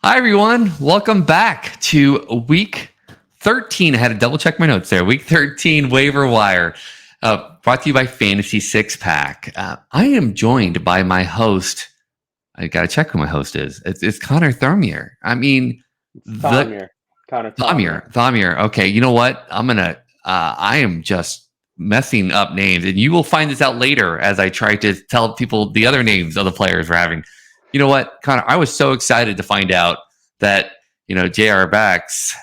Hi, everyone. Welcome back to week 13. I had to double check my notes there. Week 13 Waiver Wire, brought to you by Fantasy Six Pack. I am joined by my host. I got to check who my host is. It's Connor Thomure. I mean, Connor Thomure. Thomure. Okay, you know what? I am just messing up names, and you will find this out later as I try to tell people the other names of the players we're having. You know what, Connor? I was so excited to find out that J.R. Backs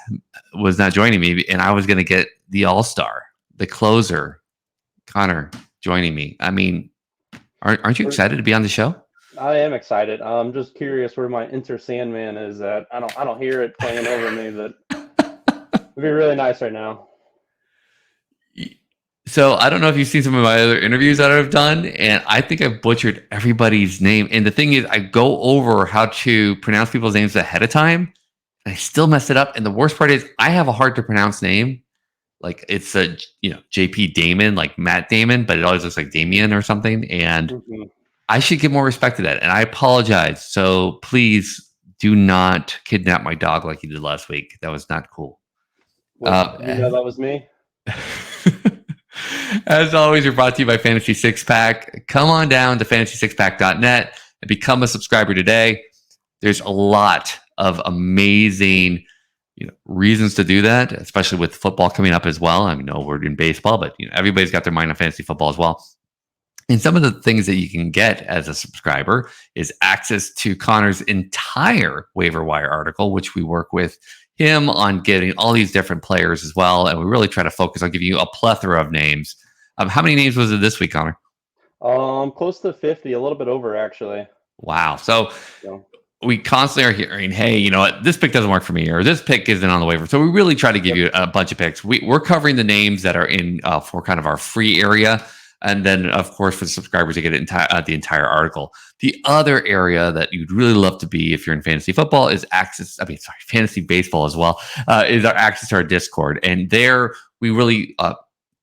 was not joining me, and I was going to get the All-Star, the closer, Connor, joining me. I mean, aren't you excited to be on the show? I am excited. I'm just curious where my Enter Sandman is at. I don't hear it playing over me, but it'd be really nice right now. So I don't know if you've seen some of my other interviews that I've done, and I think I've butchered everybody's name. And the thing is, I go over how to pronounce people's names ahead of time, and I still mess it up. And the worst part is, I have a hard to pronounce name. Like it's a JP Damon, like Matt Damon, but it always looks like Damien or something. And I should give more respect to that. And I apologize. So please do not kidnap my dog like you did last week. That was not cool. Well, that was me. As always, we're brought to you by Fantasy Six Pack. Come on down to fantasysixpack.net and become a subscriber today. There's a lot of amazing reasons to do that, especially with football coming up as well. I know we're in baseball, but everybody's got their mind on fantasy football as well. And some of the things that you can get as a subscriber is access to Connor's entire waiver wire article, which we work with him on getting all these different players as well. And we really try to focus on giving you a plethora of names. How many names was it this week, Connor? Close to 50, a little bit over, actually. Wow. So we constantly are hearing, hey, you know what? This pick doesn't work for me, or this pick isn't on the waiver. So we really try to give you a bunch of picks. We're covering the names that are in for kind of our free area. And then, of course, for the subscribers, you get the entire article. The other area that you'd really love to be if you're in fantasy football is fantasy baseball as well, is our access to our Discord. And there we really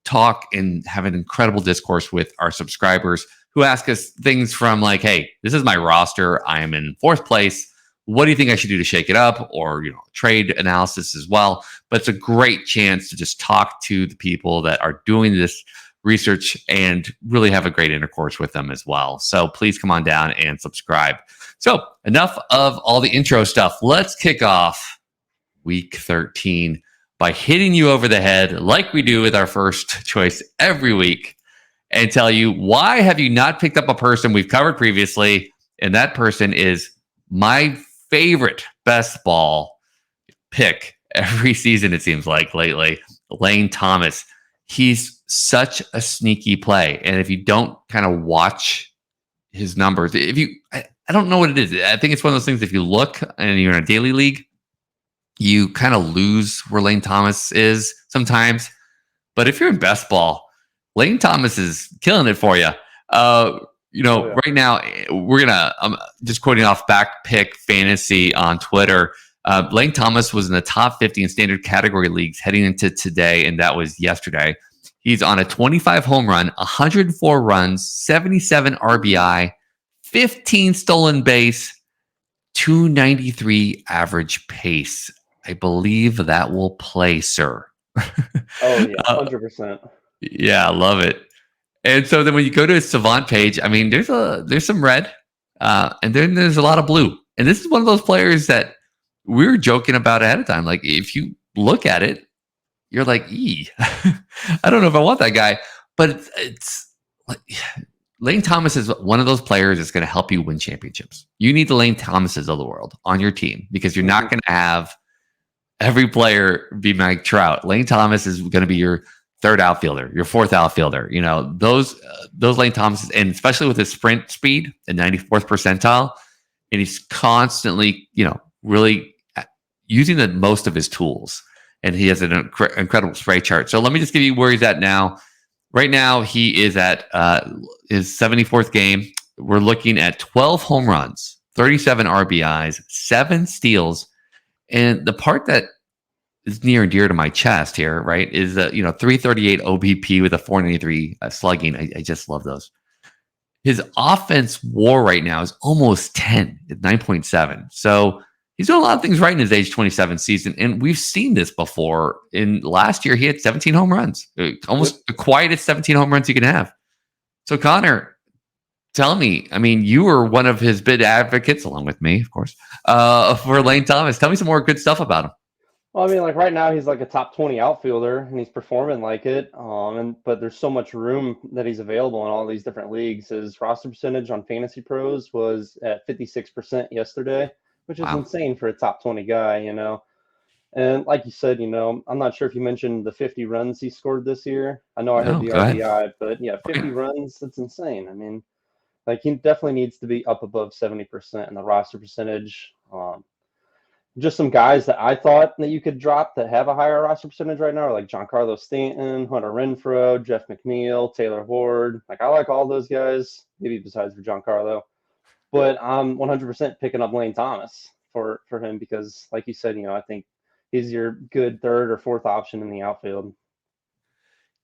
talk and have an incredible discourse with our subscribers who ask us things from like, hey, this is my roster. I am in 4th place. What do you think I should do to shake it up? Or, trade analysis as well. But it's a great chance to just talk to the people that are doing this research and really have a great intercourse with them as well. So please come on down and subscribe. So enough of all the intro stuff. Let's kick off week 13 by hitting you over the head like we do with our first choice every week and tell you, why have you not picked up a person we've covered previously? And that person is my favorite best ball pick every season, it seems like lately, Lane Thomas. He's such a sneaky play. And if you don't kind of watch his numbers, I don't know what it is. I think it's one of those things, if you look and you're in a daily league, you kind of lose where Lane Thomas is sometimes. But if you're in best ball, Lane Thomas is killing it for you. Right now, I'm just quoting off Back Pick Fantasy on Twitter. Lane Thomas was in the top 50 in standard category leagues heading into today, and that was yesterday. He's on a 25 home run, 104 runs, 77 RBI, 15 stolen base, 293 average pace. I believe that will play, sir. Oh, yeah, 100%. Yeah, I love it. And so then when you go to his Savant page, I mean, there's some red, and then there's a lot of blue. And this is one of those players that we were joking about ahead of time. Like, if you look at it, you're like, I don't know if I want that guy. But it's like, Lane Thomas is one of those players that's going to help you win championships. You need the Lane Thomases of the world on your team, because you're not going to have every player be Mike Trout. Lane Thomas is going to be your 3rd outfielder, your 4th outfielder. Those Lane Thomases, and especially with his sprint speed at 94th percentile, and he's constantly, really using the most of his tools. And he has an incredible spray chart. So let me just give you where he's at now. Right now, he is at his 74th game. We're looking at 12 home runs, 37 RBIs, 7 steals. And the part that is near and dear to my chest here, right, is 338 OBP with a 493 slugging. I just love those. His offense WAR right now is almost 10 at 9.7. So He's doing a lot of things right in his age 27 season, and we've seen this before. In last year, he had 17 home runs, almost the quietest 17 home runs you can have. So, Connor, tell me, I mean, you were one of his big advocates, along with me, of course, for Lane Thomas. Tell me some more good stuff about him. Well, I mean, like right now he's like a top 20 outfielder and he's performing like it. But there's so much room that he's available in all these different leagues. His roster percentage on Fantasy Pros was at 56% yesterday, which is Wow. insane for a top 20 guy, you know. And like you said, you know, I'm not sure if you mentioned the 50 runs he scored this year. I know I heard No, the go ahead. RBI, but yeah, 50 runs, that's insane. I mean, like he definitely needs to be up above 70% in the roster percentage. Just some guys that I thought that you could drop that have a higher roster percentage right now are like Giancarlo Stanton, Hunter Renfroe, Jeff McNeil, Taylor Ward. Like I like all those guys, maybe besides for Giancarlo. But I'm 100% picking up Lane Thomas for him because, like you said, you know, I think he's your good third or fourth option in the outfield.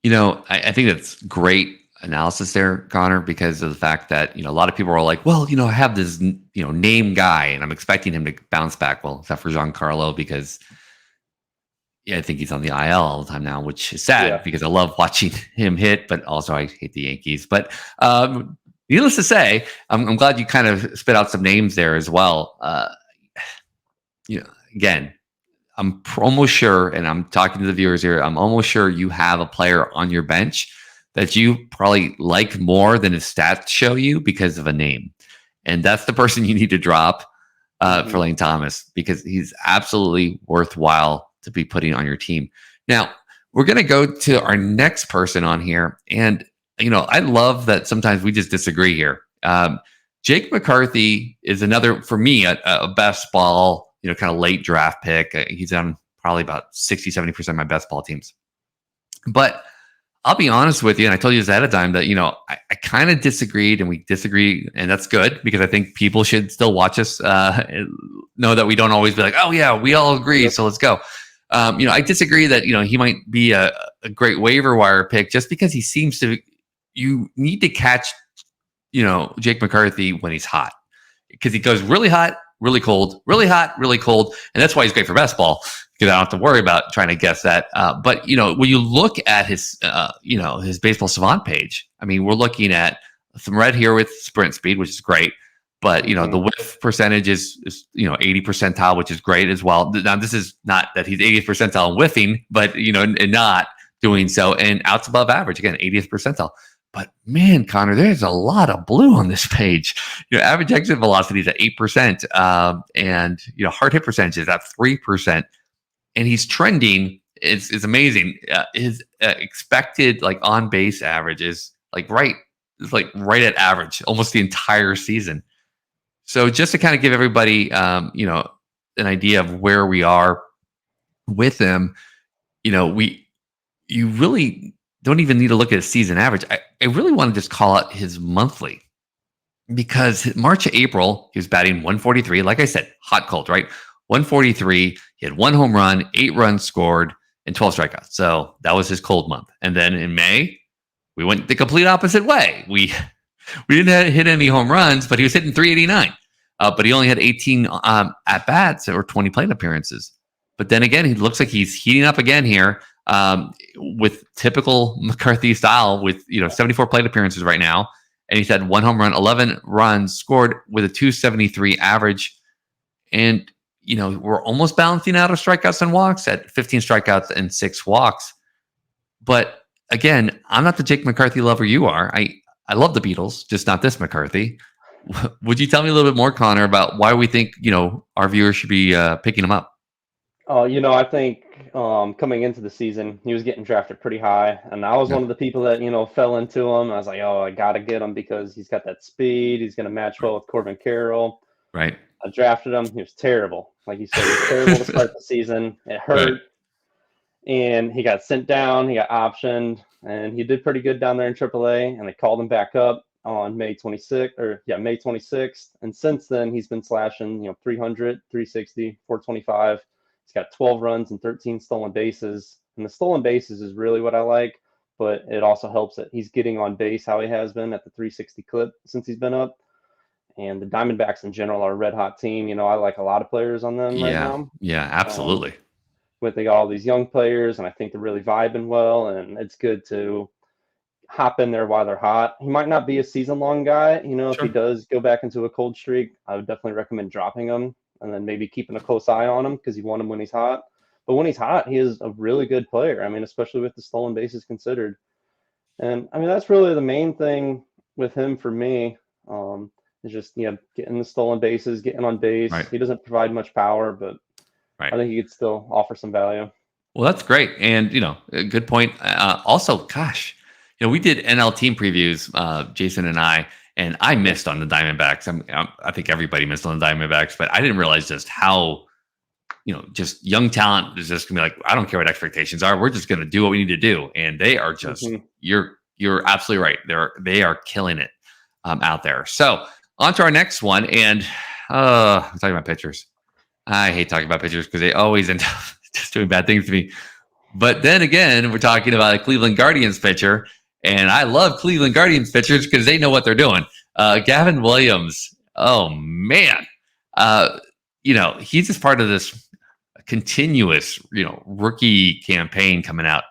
You know, I think that's great analysis there, Connor, because of the fact that, you know, a lot of people are like, well, you know, I have this, you know, name guy and I'm expecting him to bounce back. Well, except for Giancarlo, because yeah, I think he's on the IL all the time now, which is sad because I love watching him hit, but also I hate the Yankees. But needless to say, I'm glad you kind of spit out some names there as well. You know, again, I'm almost sure, and I'm talking to the viewers here, I'm almost sure you have a player on your bench that you probably like more than his stats show you because of a name. And that's the person you need to drop for Lane Thomas, because he's absolutely worthwhile to be putting on your team. Now, we're going to go to our next person on here. And, you know, I love that sometimes we just disagree here. Jake McCarthy is another, for me, a best ball, you know, kind of late draft pick. He's on probably about 60-70% of my best ball teams. But I'll be honest with you, and I told you this ahead of time, that, you know, I kind of disagreed, and we disagree, and that's good because I think people should still watch us, know that we don't always be like, oh yeah, we all agree, so let's go. You know, I disagree that, you know, he might be a great waiver wire pick just because he seems to. You need to catch, you know, Jake McCarthy when he's hot, because he goes really hot, really cold, really hot, really cold, and that's why he's great for best ball, because I don't have to worry about trying to guess that. But, you know, when you look at his, you know, his Baseball Savant page, I mean, we're looking at some red here with sprint speed, which is great. But, you know, the whiff percentage is, you know, 80 percentile, which is great as well. Now, this is not that he's 80th percentile in whiffing, but, you know, and not doing so. And outs above average, again, 80th percentile. But man, Connor, there's a lot of blue on this page. You know, average exit velocity is at 8%, and, you know, hard hit percentage is at 3%. And he's trending. It's amazing. His expected like on base average is like right at average almost the entire season. So just to kind of give everybody, you know, an idea of where we are with him, you know, you really don't even need to look at his season average. I really want to just call out his monthly, because March to April, he was batting 143. Like I said, hot, cold, right? 143. He had 1 home run, 8 runs scored, and 12 strikeouts. So that was his cold month. And then in May, we went the complete opposite way. We didn't hit any home runs, but he was hitting 389. But he only had 18 at bats or 20 plate appearances. But then again, he looks like he's heating up again here, with typical McCarthy style, with, you know, 74 plate appearances right now. And he's had 1 home run, 11 runs scored with a 273 average. And, you know, we're almost balancing out of strikeouts and walks at 15 strikeouts and 6 walks. But again, I'm not the Jake McCarthy lover you are. I love the Beatles, just not this McCarthy. Would you tell me a little bit more, Connor, about why we think, you know, our viewers should be picking him up? Oh, you know, I think coming into the season, he was getting drafted pretty high, and I was one of the people that, you know, fell into him. I was like, oh, I got to get him because he's got that speed. He's going to match well with Corbin Carroll. Right. I drafted him. He was terrible. Like you said, he was terrible to start the season. It hurt. Right. And he got sent down. He got optioned, and he did pretty good down there in AAA. And they called him back up on May 26th. And since then, he's been slashing, you know, 300, 360, 425. He's got 12 runs and 13 stolen bases. And the stolen bases is really what I like, but it also helps that he's getting on base how he has been at the 360 clip since he's been up. And the Diamondbacks in general are a red hot team. You know, I like a lot of players on them right Yeah. now. Yeah, absolutely. With they got all these young players, and I think they're really vibing well, and it's good to hop in there while they're hot. He might not be a season long guy. You know, if he Sure. does go back into a cold streak, I would definitely recommend dropping him and then maybe keeping a close eye on him because you want him when he's hot. But when he's hot, he is a really good player. I mean, especially with the stolen bases considered. And I mean, that's really the main thing with him for me. Is just getting the stolen bases, getting on base. Right. He doesn't provide much power, but Right. I think he could still offer some value. Well, that's great. And, a good point. Also, gosh, we did NL team previews, Jason and I missed on the Diamondbacks. I think everybody missed on the Diamondbacks, but I didn't realize just how, just young talent is just going to be like, I don't care what expectations are. We're just going to do what we need to do. And they are just, you're absolutely right. They are killing it out there. So on to our next one. And I'm talking about pitchers. I hate talking about pitchers because they always end up just doing bad things to me. But then again, we're talking about a Cleveland Guardians pitcher, and I love Cleveland Guardians pitchers because they know what they're doing. Gavin Williams, oh man, he's just part of this continuous, rookie campaign coming out.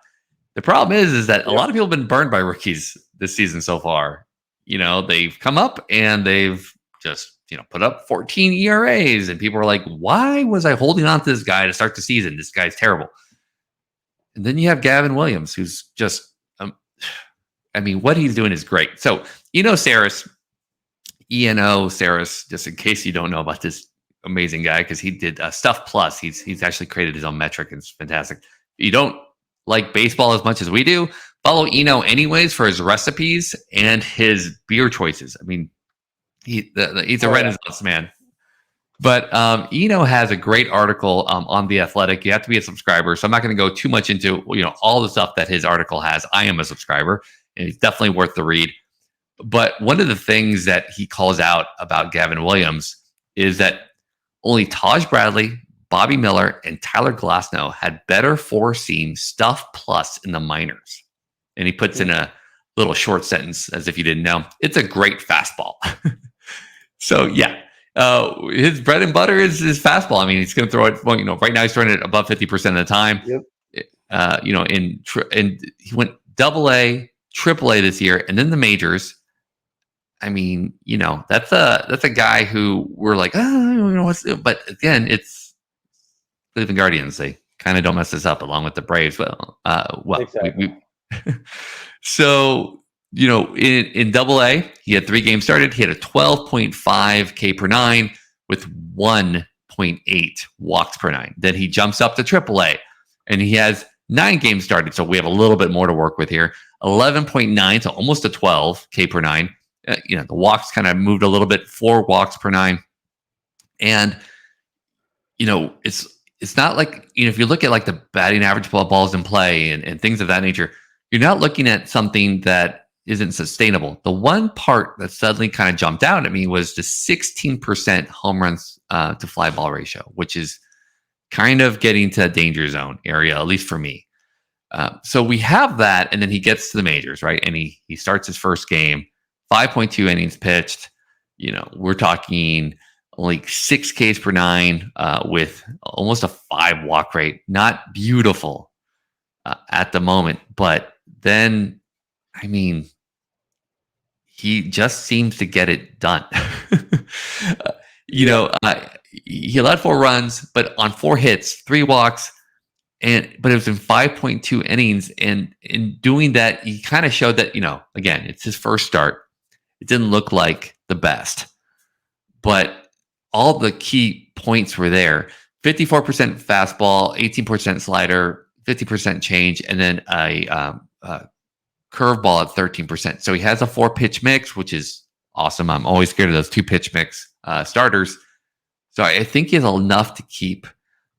The problem is that a lot of people have been burned by rookies this season so far. They've come up and they've just put up 14 ERAs, and people are like, why was I holding on to this guy to start the season? This guy's terrible. And then you have Gavin Williams, who's just, what he's doing is great. So, Saris, ENO Saris, just in case you don't know about this amazing guy, because he did Stuff Plus. He's actually created his own metric. It's fantastic. If you don't like baseball as much as we do, follow Eno anyways for his recipes and his beer choices. He's a Renaissance man. But Eno has a great article on The Athletic. You have to be a subscriber, so I'm not going to go too much into all the stuff that his article has. I am a subscriber, and it's definitely worth the read. But one of the things that he calls out about Gavin Williams is that only Taj Bradley, Bobby Miller, and Tyler Glasnow had better four-seam Stuff Plus in the minors. And he puts in a little short sentence, as if you didn't know. It's a great fastball. So, yeah. His bread and butter is his fastball. He's going to throw it. Well, right now he's throwing it above 50% of the time. Yep. And he went AA, AAA this year, and then the majors. That's a guy who we're like, but again, it's Cleveland Guardians. They kind of don't mess this up, along with the Braves. Exactly. So. In AA, he had 3 games started. He had a 12.5 K per 9 with 1.8 walks per 9. Then he jumps up to AAA, and he has 9 games started. So we have a little bit more to work with here. 11.9 to almost a 12 K per 9. The walks kind of moved a little bit, 4 walks per 9. And, it's not like, if you look at like the batting average balls in play and things of that nature, you're not looking at something that isn't sustainable. The one part that suddenly kind of jumped out at me was the 16% home runs to fly ball ratio, which is kind of getting to a danger zone area, at least for me. So we have that, and then he gets to the majors, right? And he starts his first game, 5.2 innings pitched. We're talking like 6 Ks per 9 with almost a 5 walk rate. Not beautiful at the moment, but then he just seems to get it done. He allowed 4 runs, but on 4 hits, 3 walks, but it was in 5.2 innings. And in doing that, he kind of showed that, again, it's his first start. It didn't look like the best, but all the key points were there. 54% fastball, 18% slider, 50% change, and then a curveball at 13%. So he has a 4-pitch mix, which is awesome. I'm always scared of those 2-pitch mix starters. So I think he has enough to keep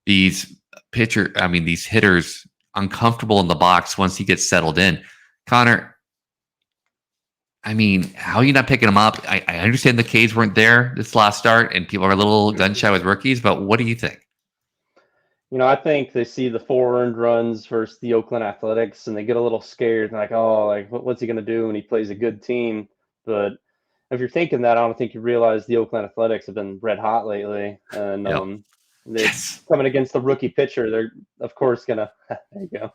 these hitters uncomfortable in the box once he gets settled in. Connor, how are you not picking him up? I understand the Ks weren't there this last start, and people are a little gun shy with rookies, but what do you think? I think they see the 4 earned runs versus the Oakland Athletics, and they get a little scared. Like, what's he going to do when he plays a good team? But, if you're thinking that, I don't think you realize the Oakland Athletics have been red hot lately, and Yep. they're Yes. coming against the rookie pitcher. They're of course gonna there you go.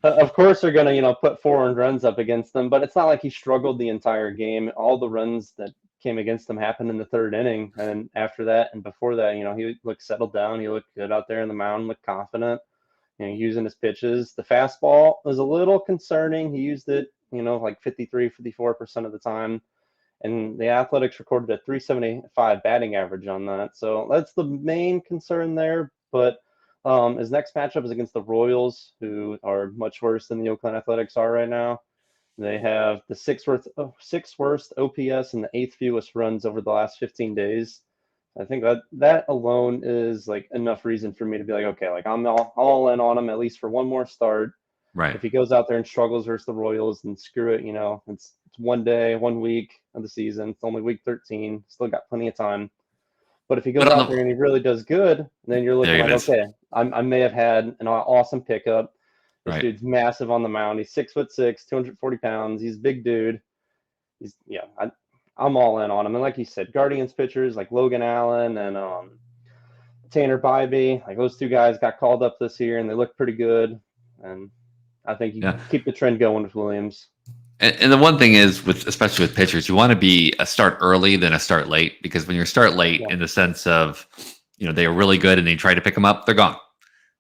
Of course they're gonna put 4 earned runs up against them, but it's not like he struggled the entire game. All the runs that came against him happened in the 3rd inning, and after that and before that, he looked settled down. He looked good out there in the mound, looked confident. Using his pitches. The fastball was a little concerning. He used it, like 53, 54% of the time. And the Athletics recorded a 375 batting average on that. So that's the main concern there. But his next matchup is against the Royals, who are much worse than the Oakland Athletics are right now. They have the sixth worst OPS and the 8th fewest runs over the last 15 days. I think that alone is like enough reason for me to be like, okay, like I'm all in on him at least for one more start. Right. If he goes out there and struggles versus the Royals, then screw it. It's 1 day, 1 week of the season. It's only week 13. Still got plenty of time. But if he goes out there and he really does good, then you're looking like, okay, I may have had an awesome pickup. This dude's massive on the mound. He's 6'6", 240 pounds. He's a big dude. I'm all in on him. And like you said, Guardians pitchers like Logan Allen and Tanner Bybee, like those 2 guys got called up this year, and they look pretty good. And I think you can keep the trend going with Williams. And the one thing is, especially with pitchers, you want to be a start early than a start late, because when you start late, in the sense of, they are really good and they try to pick them up, they're gone.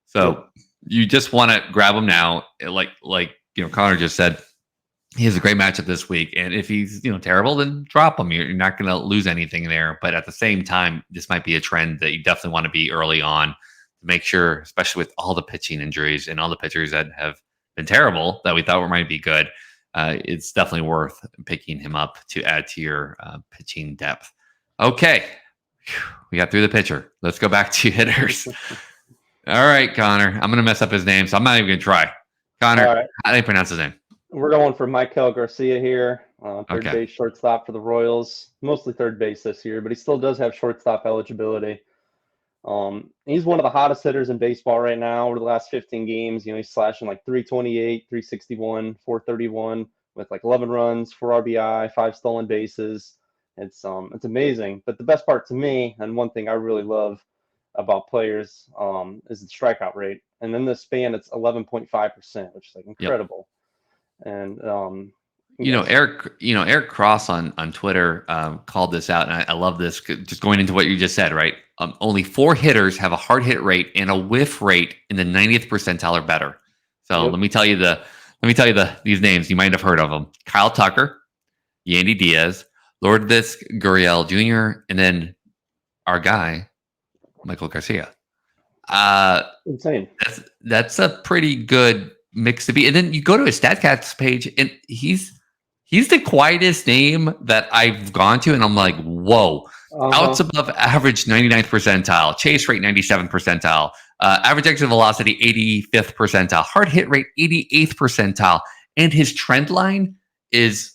So you just want to grab them now. Like Connor just said, he has a great matchup this week, and if he's terrible, then drop him. You're not going to lose anything there. But at the same time, this might be a trend that you definitely want to be early on to make sure, especially with all the pitching injuries and all the pitchers that have been terrible that we thought might be good. It's definitely worth picking him up to add to your pitching depth. Okay, we got through the pitcher. Let's go back to hitters. All right, Connor. I'm going to mess up his name, so I'm not even going to try. Connor, how do you pronounce his name? We're going for Maikel Garcia here, third base shortstop for the Royals. Mostly third base this year, but he still does have shortstop eligibility. He's one of the hottest hitters in baseball right now. Over the last 15 games, he's slashing like 328, 361, 431 with like 11 runs, 4 RBI, 5 stolen bases. It's amazing. But the best part to me, and one thing I really love about players, is the strikeout rate. And in this span, it's 11.5%, which is like incredible. And Eric Cross on Twitter called this out, and I love this. Just going into what you just said, right? Only 4 hitters have a hard hit rate and a whiff rate in the 90th percentile or better. So let me tell you these names. You might have heard of them: Kyle Tucker, Yandy Diaz, Lourdes Gurriel Jr., and then our guy Maikel Garcia. Insane. That's a pretty good mix to be. And then you go to his StatCast page, and he's the quietest name that I've gone to, and I'm like, whoa. Outs above average 99th percentile, chase rate 97th percentile, average exit velocity 85th percentile, hard hit rate 88th percentile, and his trend line is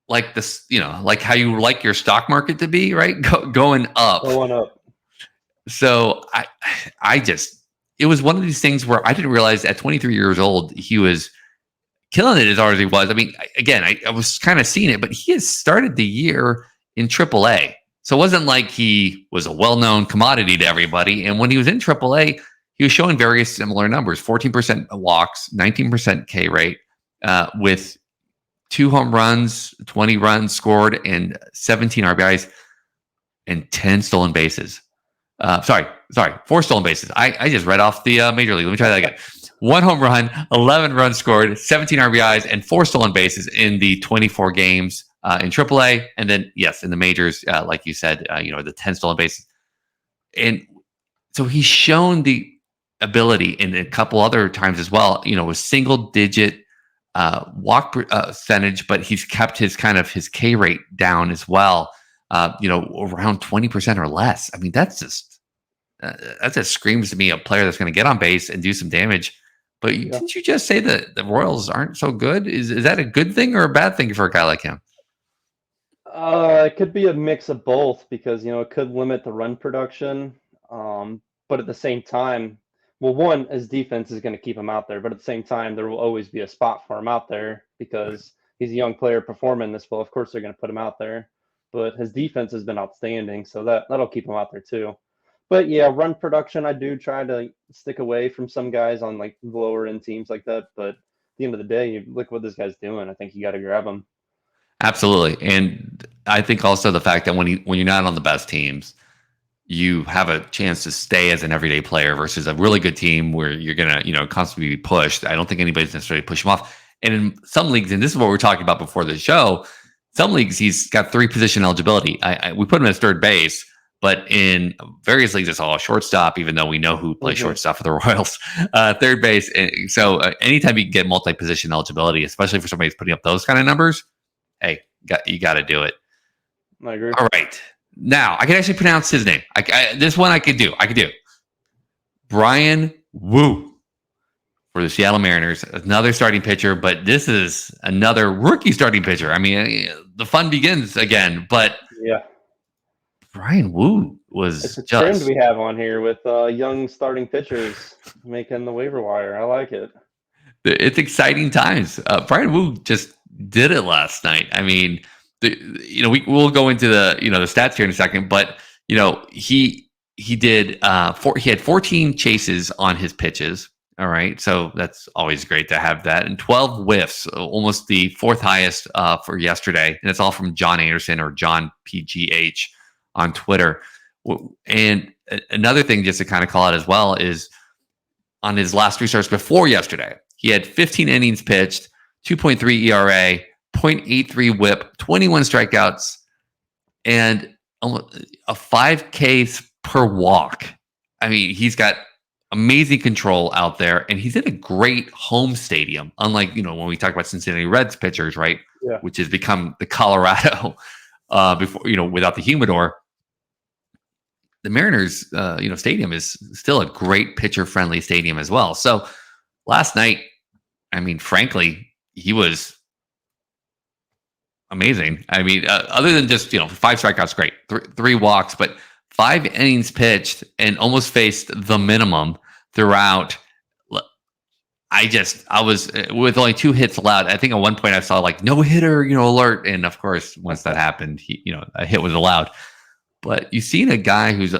like this, like how you like your stock market to be, right? Going up. Going up. So it was one of these things where I didn't realize at 23 years old he was killing it as hard as he was. I mean, again, I was kind of seeing it, but he has started the year in AAA. So it wasn't like he was a well-known commodity to everybody. And when he was in AAA, he was showing various similar numbers: 14% walks, 19% K rate, with 2 home runs, 20 runs scored, and 17 RBIs and 10 stolen bases. 4 stolen bases. I just read off the major league. Let me try that again. 1 home run, 11 runs scored, 17 RBIs, and 4 stolen bases in the 24 games in AAA. And then, yes, in the majors, like you said, the 10 stolen bases. And so he's shown the ability in a couple other times as well, with single-digit walk percentage, but he's kept his K rate down as well, around 20% or less. I mean, that just screams to me a player that's going to get on base and do some damage. But didn't you just say that the Royals aren't so good? Is that a good thing or a bad thing for a guy like him? It could be a mix of both, because it could limit the run production, but at the same time, well, one, his defense is going to keep him out there, but at the same time, there will always be a spot for him out there because he's a young player performing this well. Of course, they're going to put him out there. but his defense has been outstanding, so that'll keep him out there too. But yeah, run production, I do try to stick away from some guys on like lower end teams like that. But at the end of the day, you look what this guy's doing. I think you got to grab him. Absolutely. And I think also the fact that when you're not on the best teams, you have a chance to stay as an everyday player versus a really good team where you're going to, constantly be pushed. I don't think anybody's necessarily push him off. And in some leagues, and this is what we were talking about before the show, some leagues he's got 3 position eligibility. We put him as third base, but in various leagues it's all shortstop, even though we know who plays shortstop for the Royals. Third base. So anytime you can get multi-position eligibility, especially for somebody who's putting up those kind of numbers, hey, you got to do it. I agree. All right. Now, I can actually pronounce his name. This one I could do. Bryan Woo for the Seattle Mariners. Another starting pitcher, but this is another rookie starting pitcher. I mean, the fun begins again, but yeah, Bryan Woo was it's a just trend we have on here with young starting pitchers making the waiver wire. I like it. It's exciting times. Bryan Woo just did it last night. I mean, we'll go into the the stats here in a second, but he did he had 14 chases on his pitches. All right, so that's always great to have that, and 12 whiffs, almost the 4th highest for yesterday, and it's all from John Anderson or John PGH on Twitter. And another thing just to kind of call out as well is on his last 3 starts before yesterday, he had 15 innings pitched, 2.3 ERA, 0.83 whip, 21 strikeouts, and a 5 Ks per walk. I mean, he's got amazing control out there, and he's in a great home stadium. Unlike, when we talk about Cincinnati Reds pitchers, right? Yeah. Which has become the Colorado before, without the humidor. The Mariners, stadium is still a great pitcher-friendly stadium as well. So last night, I mean, frankly, he was amazing. I mean, other than just 5 strikeouts, great, 3 walks, but 5 innings pitched and almost faced the minimum throughout. I was with only 2 hits allowed. I think at one point I saw like no hitter, alert, and of course once that happened, a hit was allowed. But you've seen a guy who's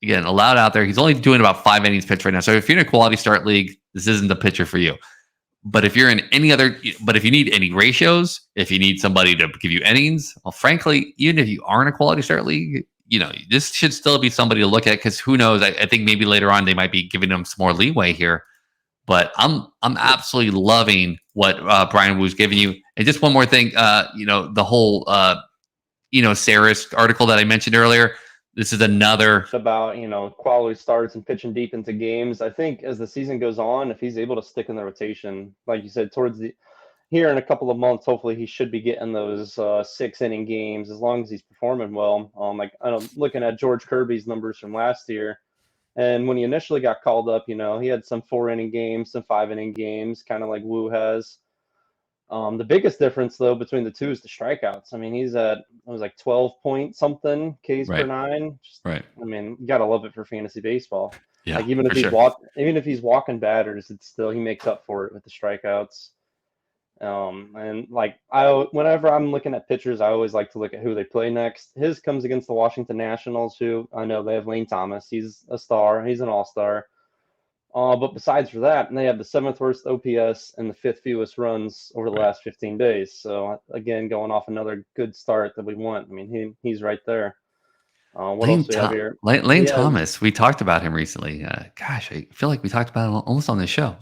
again allowed out there. He's only doing about 5 innings pitched right now. So if you're in a quality start league, this isn't the pitcher for you. But if you're in if you need any ratios, if you need somebody to give you innings, well, frankly, even if you are in a quality start league, this should still be somebody to look at, because who knows? I think maybe later on they might be giving them some more leeway here. But I'm absolutely loving what Bryan Woo's giving you. And just one more thing, the whole Saris article that I mentioned earlier. This is another about quality starts and pitching deep into games. I think as the season goes on, if he's able to stick in the rotation, like you said, towards here in a couple of months, hopefully he should be getting those 6-inning games as long as he's performing well. Like I'm looking at George Kirby's numbers from last year, and when he initially got called up, he had some 4-inning games, some 5-inning games, kind of like Woo has. The biggest difference, though, between the two is the strikeouts. I mean, he's at, it was like 12 point something Ks per 9. Right. I mean, you gotta love it for fantasy baseball. Yeah. Like even if he's walking batters, it's still, he makes up for it with the strikeouts. And like whenever I'm looking at pitchers, I always like to look at who they play next. His comes against the Washington Nationals, who I know they have Lane Thomas. He's a star. He's an all-star. But besides for that, they have the 7th worst OPS and the 5th fewest runs over the last 15 days. So again, going off another good start that we want. I mean, he's right there. What else do we have here? Lane Thomas. We talked about him recently. Gosh, I feel like we talked about him almost on this show.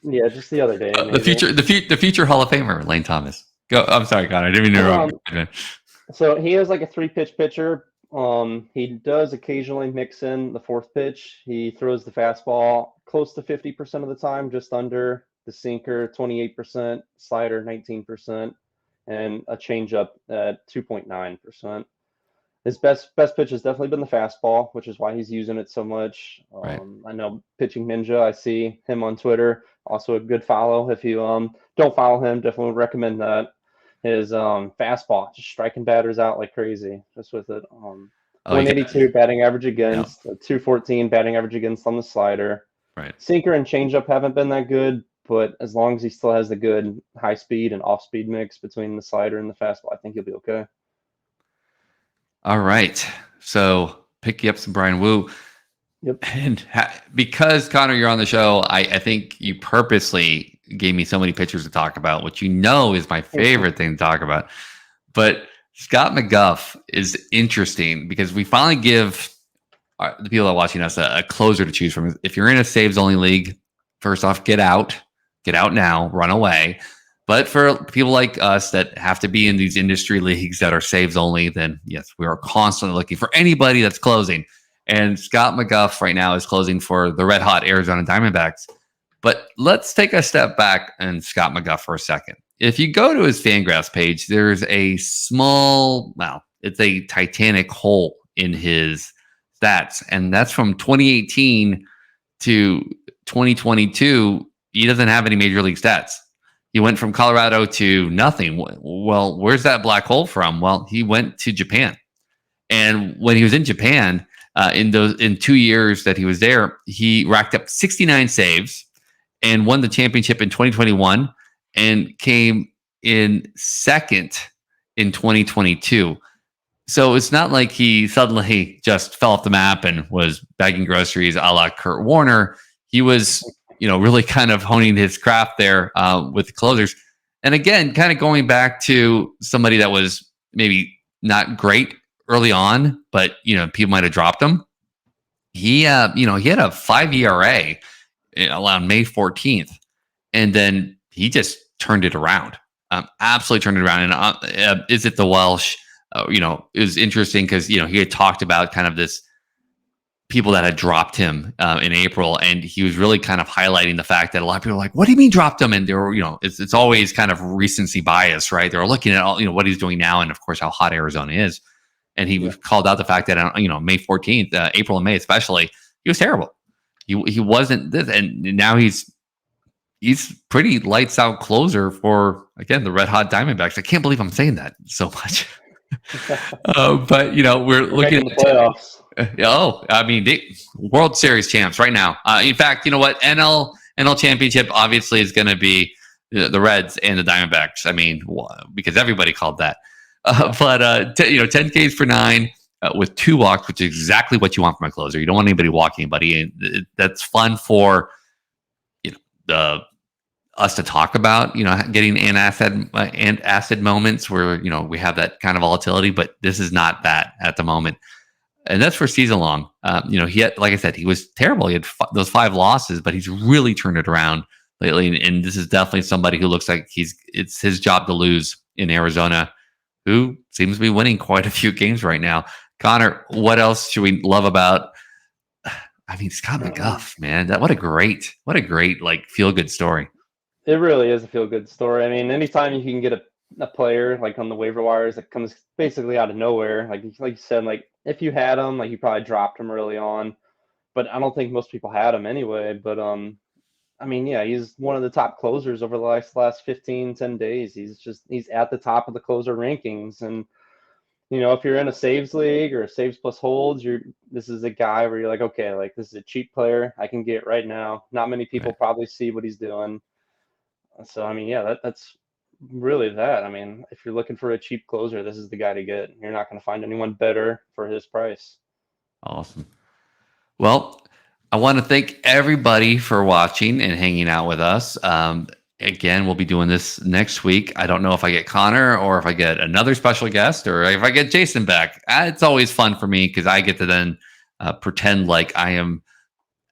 Yeah, just the other day. The future Hall of Famer, Lane Thomas. Go. I'm sorry, Connor. I didn't mean to interrupt. So he is like a 3-pitch pitcher. He does occasionally mix in the 4th pitch. He throws the fastball close to 50% of the time, just under, the sinker 28%, slider 19%, and a changeup at 2.9%. His best pitch has definitely been the fastball, which is why he's using it so much. I know Pitching Ninja, I see him on Twitter, also a good follow. If you don't follow him, definitely would recommend that. His fastball, just striking batters out like crazy, just with it. 182 batting average against, 214 batting average against on the slider. Right. Sinker and changeup haven't been that good, but as long as he still has the good high speed and off speed mix between the slider and the fastball, I think he'll be okay. All right. So pick you up some Bryan Wu. Yep. And because Connor, you're on the show, I think you purposely gave me so many pitchers to talk about, which you know is my favorite thing to talk about. But Scott McGough is interesting because we finally give the people that are watching us a closer to choose from. If you're in a saves only league, first off, get out now, run away. But for people like us that have to be in these industry leagues that are saves only, then yes, we are constantly looking for anybody that's closing. And Scott McGough right now is closing for the red hot Arizona Diamondbacks. But let's take a step back and Scott McGough for a second. If you go to his Fangraphs page, there's a small, well, it's a titanic hole in his stats. And that's from 2018 to 2022. He doesn't have any major league stats. He went from Colorado to nothing. Well, where's that black hole from? Well, he went to Japan. And when he was in Japan, in 2 years that he was there, he racked up 69 saves and won the championship in 2021 and came in second in 2022. So it's not like he suddenly just fell off the map and was bagging groceries a la Kurt Warner. He was, really kind of honing his craft there with the closers. And again, kind of going back to somebody that was maybe not great early on, but people might have dropped him. He he had a 5 ERA around May 14th, and then he just turned it around. Absolutely turned it around. And is it the Welsh? It was interesting because he had talked about kind of this people that had dropped him in April, and he was really kind of highlighting the fact that a lot of people are like, "What do you mean dropped him?" And they were, it's always kind of recency bias, right? They're looking at all what he's doing now, and of course how hot Arizona is. And he called out the fact that May 14th, April and May especially, he was terrible. He wasn't this, and now he's pretty lights out closer for, again, the red hot Diamondbacks. I can't believe I'm saying that so much. But we're looking at the playoffs. I mean, World Series champs right now. In fact, you know what? NL championship obviously is going to be the Reds and the Diamondbacks. I mean, because everybody called that. But 10 Ks for 9 with 2 walks, which is exactly what you want from a closer. You don't want anybody walking anybody, and that's fun for us to talk about. Getting acid moments where we have that kind of volatility, but this is not that at the moment, and that's for season long. He had, like I said, he was terrible. He had those 5 losses, but he's really turned it around lately, and this is definitely somebody who looks like it's his job to lose in Arizona, who seems to be winning quite a few games right now. Connor, what else should we love about? I mean, Scott McGough, man, what a great like feel good story. It really is a feel good story. I mean, anytime you can get a player like on the waiver wires that comes basically out of nowhere, like you said, like if you had him, like you probably dropped him early on, but I don't think most people had him anyway. But I mean, yeah, he's one of the top closers over the last 10 days. He's at the top of the closer rankings. And, if you're in a saves league or a saves plus holds, this is a guy where you're like, okay, like this is a cheap player I can get right now. Not many people probably see what he's doing. So, I mean, yeah, that's really that. I mean, if you're looking for a cheap closer, this is the guy to get. You're not going to find anyone better for his price. Awesome. Well, I want to thank everybody for watching and hanging out with us. Again, we'll be doing this next week. I don't know if I get Connor or if I get another special guest or if I get Jason back. It's always fun for me because I get to then pretend like I am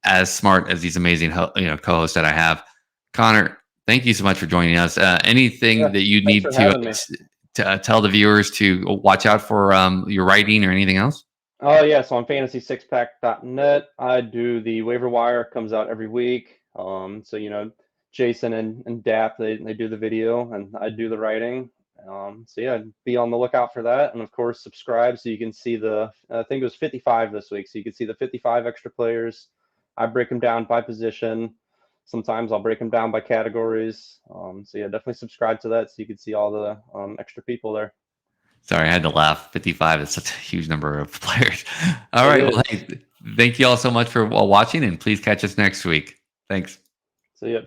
as smart as these amazing co-hosts that I have. Connor, thank you so much for joining us. Anything that you need to tell the viewers to watch out for your writing or anything else? Oh, yeah. So on fantasy6pack.net, I do the waiver wire, comes out every week. So, Jason and Dap, they do the video and I do the writing. So yeah, be on the lookout for that. And of course, subscribe so you can see I think it was 55 this week. So you can see the 55 extra players. I break them down by position. Sometimes I'll break them down by categories. So yeah, definitely subscribe to that so you can see all the extra people there. Sorry, I had to laugh. 55 is such a huge number of players. All right. Well, hey, thank you all so much for watching, and please catch us next week. Thanks. See ya.